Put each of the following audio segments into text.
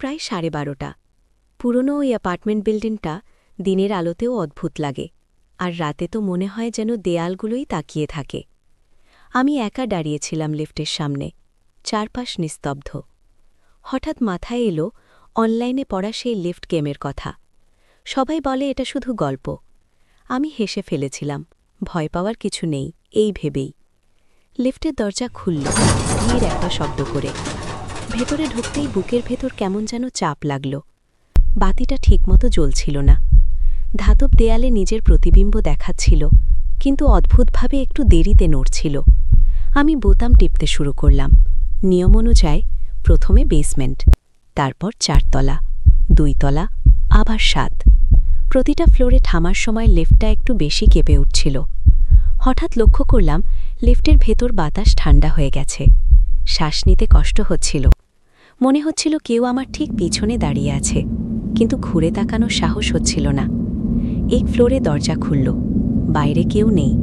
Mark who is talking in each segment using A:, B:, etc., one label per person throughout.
A: প্রায় 12:30। পুরনো ওই অ্যাপার্টমেন্ট বিল্ডিংটা দিনের আলোতেও অদ্ভুত লাগে, আর রাতে তো মনে হয় যেন দেয়ালগুলোই তাকিয়ে থাকে। আমি একা দাঁড়িয়েছিলাম লিফটের সামনে, চারপাশ নিস্তব্ধ। হঠাৎ মাথায় এলো অনলাইনে পড়া সেই লিফট গেমের কথা। সবাই বলে এটা শুধু গল্প। আমি হেসে ফেলেছিলাম, ভয় পাওয়ার কিছু নেই এই ভেবেই। লিফটের দরজা খুলল ধীর একটা শব্দ করে। ভেতরে ঢুকতেই বুকের ভেতর কেমন যেন চাপ লাগল। বাতিটা ঠিকমতো জ্বলছিল না। ধাতব দেয়ালে নিজের প্রতিবিম্ব দেখাচ্ছিল, কিন্তু অদ্ভুতভাবে একটু দেরিতে নড়ছিল। আমি বোতাম টিপতে শুরু করলাম। নিয়ম অনুযায়ী প্রথমে বেসমেন্ট, তারপর 4 তলা, 2 তলা, আবার 7। প্রতিটা ফ্লোরে থামার সময় লিফটটা একটু বেশি কেঁপে উঠছিল। হঠাৎ লক্ষ্য করলাম লিফটের ভেতর বাতাস ঠান্ডা হয়ে গেছে। শ্বাস নিতে কষ্ট হচ্ছিল। মনে হচ্ছিল কেউ আমার ঠিক পিছনে দাঁড়িয়ে আছে, কিন্তু ঘুরে তাকানোর সাহস হচ্ছিল না। এক ফ্লোরে দরজা খুলল, বাইরে কেউ নেই।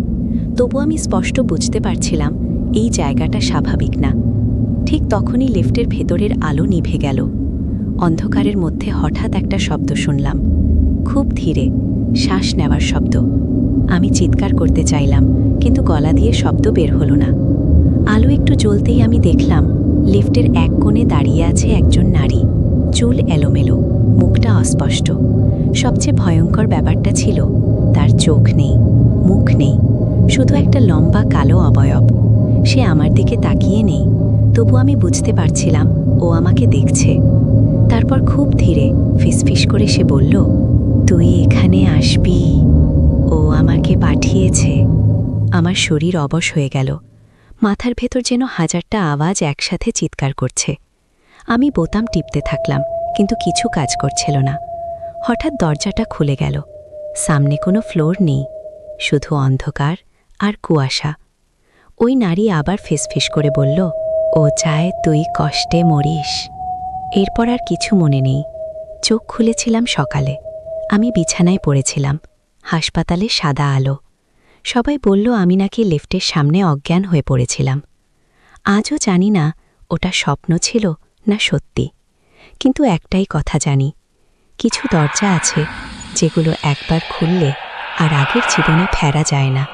A: তবু আমি স্পষ্ট বুঝতে পারছিলাম এই জায়গাটা স্বাভাবিক না। ঠিক তখনই লিফটের ভেতরের আলো নিভে গেল। অন্ধকারের মধ্যে হঠাৎ একটা শব্দ শুনলাম, খুব ধীরে, শ্বাস নেওয়ার শব্দ। আমি চিৎকার করতে চাইলাম, কিন্তু গলা দিয়ে শব্দ বের হলো না। আলো একটু জ্বলতেই আমি দেখলাম লিফটের এক কোণে দাঁড়িয়ে আছে একজন নারী। চুল এলোমেলো, মুখটা অস্পষ্ট। সবচেয়ে ভয়ঙ্কর ব্যাপারটা ছিল তার চোখ নেই, মুখ নেই, শুধু একটা লম্বা কালো অবয়ব। সে আমার দিকে তাকিয়ে নেই, তবু আমি বুঝতে পারছিলাম ও আমাকে দেখছে। তারপর খুব ধীরে ফিসফিস করে সে বলল, তুই এখানে আসবি, ও আমাকে পাঠিয়েছে। আমার শরীর অবশ হয়ে গেল। মাথার ভেতর যেন হাজারটা আওয়াজ একসাথে চিৎকার করছে। আমি বোতাম টিপতে থাকলাম, কিন্তু কিছু কাজ করছিল না। হঠাৎ দরজাটা খুলে গেল। সামনে কোনো ফ্লোর নেই, শুধু অন্ধকার আর কুয়াশা। ওই নারী আবার ফিসফিস করে বলল, ও চায় তুই কষ্টে মরিস। এরপর আর কিছু মনে নেই। চোখ খুলেছিলাম সকালে। আমি বিছানায় পড়েছিলাম, হাসপাতালে সাদা আলো। সবাই বলল আমি নাকি লিফটের সামনে অজ্ঞান হয়ে পড়েছিলাম। আজও জানি না ওটা স্বপ্ন ছিল না সত্যি, কিন্তু একটাই কথা জানি, কিছু দরজা আছে যেগুলো একবার খুললে আর আগের জীবনে ফেরা যায় না।